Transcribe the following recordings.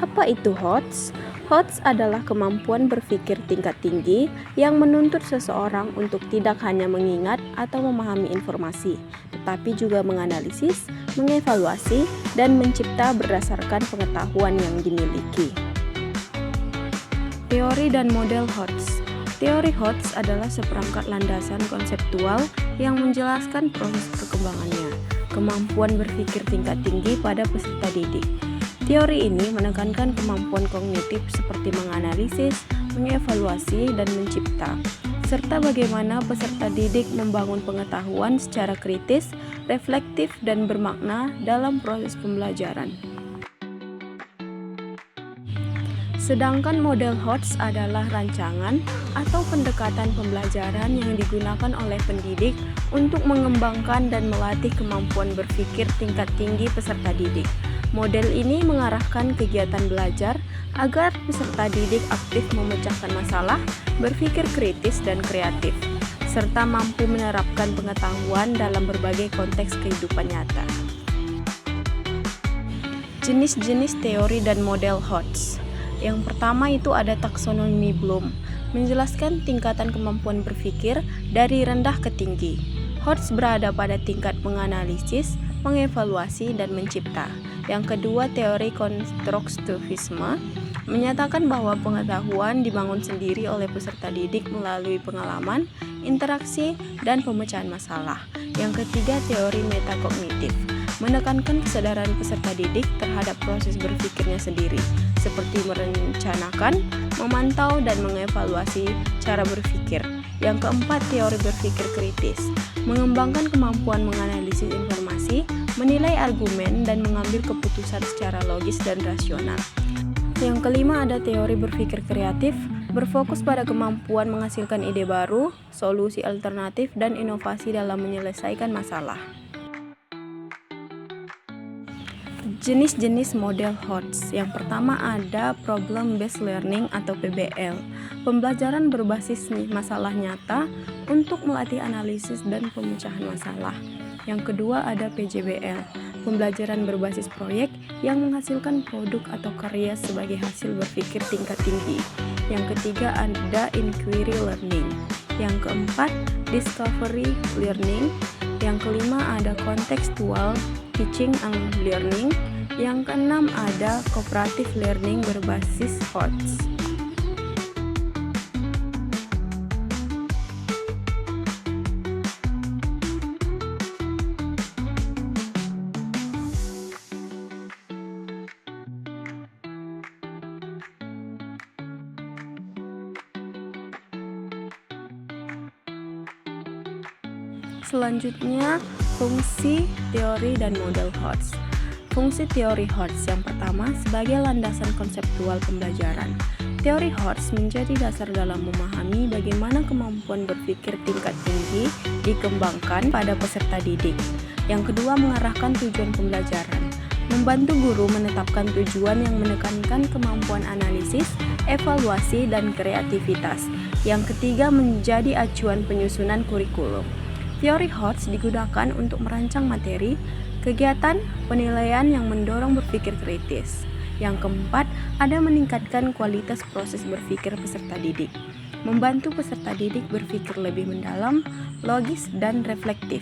Apa itu HOTS? HOTS adalah kemampuan berpikir tingkat tinggi yang menuntut seseorang untuk tidak hanya mengingat atau memahami informasi, tetapi juga menganalisis, mengevaluasi, dan mencipta berdasarkan pengetahuan yang dimiliki. Teori dan model HOTS. Teori HOTS adalah seperangkat landasan konseptual yang menjelaskan proses perkembangannya, kemampuan berpikir tingkat tinggi pada peserta didik. Teori ini menekankan kemampuan kognitif seperti menganalisis, mengevaluasi, dan mencipta, serta bagaimana peserta didik membangun pengetahuan secara kritis, reflektif, dan bermakna dalam proses pembelajaran. Sedangkan model HOTS adalah rancangan atau pendekatan pembelajaran yang digunakan oleh pendidik untuk mengembangkan dan melatih kemampuan berpikir tingkat tinggi peserta didik. Model ini mengarahkan kegiatan belajar agar peserta didik aktif memecahkan masalah, berpikir kritis dan kreatif, serta mampu menerapkan pengetahuan dalam berbagai konteks kehidupan nyata. Jenis-jenis teori dan model HOTS. Yang pertama itu ada taksonomi Bloom, menjelaskan tingkatan kemampuan berpikir dari rendah ke tinggi. HOTS berada pada tingkat menganalisis, mengevaluasi, dan mencipta. Yang kedua, teori konstruktivisme, menyatakan bahwa pengetahuan dibangun sendiri oleh peserta didik melalui pengalaman, interaksi, dan pemecahan masalah. Yang ketiga, teori metakognitif, menekankan kesadaran peserta didik terhadap proses berpikirnya sendiri, seperti merencanakan, memantau, dan mengevaluasi cara berpikir. Yang keempat, teori berpikir kritis, mengembangkan kemampuan menganalisis informasi, menilai argumen, dan mengambil keputusan secara logis dan rasional. Yang kelima ada teori berpikir kreatif, berfokus pada kemampuan menghasilkan ide baru, solusi alternatif, dan inovasi dalam menyelesaikan masalah. Jenis-jenis model HOTS. Yang pertama ada Problem Based Learning atau PBL, pembelajaran berbasis masalah nyata untuk melatih analisis dan pemecahan masalah. Yang kedua ada PJBL, pembelajaran berbasis proyek yang menghasilkan produk atau karya sebagai hasil berpikir tingkat tinggi. Yang ketiga ada Inquiry Learning. Yang keempat Discovery Learning. Yang kelima ada Contextual Teaching and Learning. Yang keenam ada Cooperative Learning berbasis HOTS. Selanjutnya, fungsi, teori, dan model HOTS. Fungsi teori HOTS yang pertama sebagai landasan konseptual pembelajaran. Teori HOTS menjadi dasar dalam memahami bagaimana kemampuan berpikir tingkat tinggi dikembangkan pada peserta didik. Yang kedua, mengarahkan tujuan pembelajaran. Membantu guru menetapkan tujuan yang menekankan kemampuan analisis, evaluasi, dan kreativitas. Yang ketiga, menjadi acuan penyusunan kurikulum. Teori HOTS digunakan untuk merancang materi, kegiatan, penilaian yang mendorong berpikir kritis. Yang keempat, ada meningkatkan kualitas proses berpikir peserta didik, membantu peserta didik berpikir lebih mendalam, logis, dan reflektif.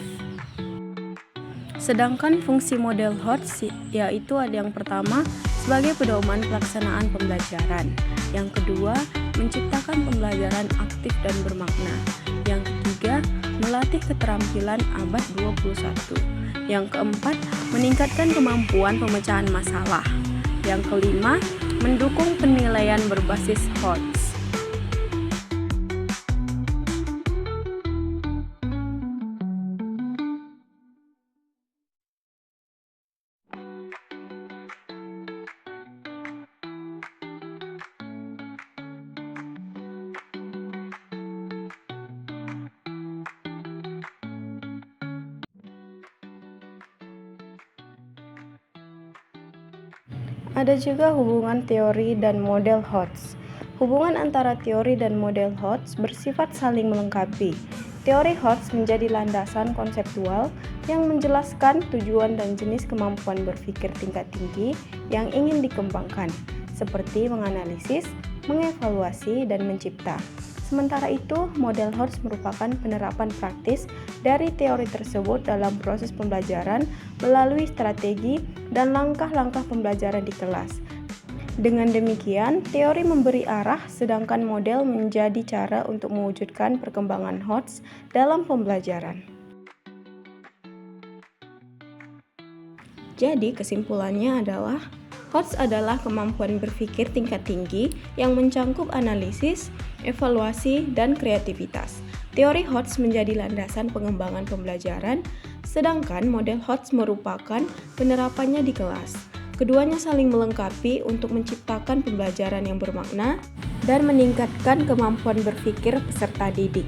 Sedangkan fungsi model HOTS yaitu ada yang pertama sebagai pedoman pelaksanaan pembelajaran. Yang kedua, menciptakan pembelajaran aktif dan bermakna. Yang ketiga, melatih keterampilan abad 21. Yang keempat, meningkatkan kemampuan pemecahan masalah. Yang kelima, mendukung penilaian berbasis HOTS. Ada juga hubungan teori dan model HOTS. Hubungan antara teori dan model HOTS bersifat saling melengkapi. Teori HOTS menjadi landasan konseptual yang menjelaskan tujuan dan jenis kemampuan berpikir tingkat tinggi yang ingin dikembangkan. seperti menganalisis, mengevaluasi, dan mencipta. Sementara itu, model HOTS merupakan penerapan praktis dari teori tersebut dalam proses pembelajaran melalui strategi dan langkah-langkah pembelajaran di kelas. Dengan demikian, teori memberi arah, sedangkan model menjadi cara untuk mewujudkan perkembangan HOTS dalam pembelajaran. Jadi, kesimpulannya adalah HOTS adalah kemampuan berpikir tingkat tinggi yang mencangkup analisis, evaluasi, dan kreativitas. Teori HOTS menjadi landasan pengembangan pembelajaran, sedangkan model HOTS merupakan penerapannya di kelas. Keduanya saling melengkapi untuk menciptakan pembelajaran yang bermakna dan meningkatkan kemampuan berpikir peserta didik.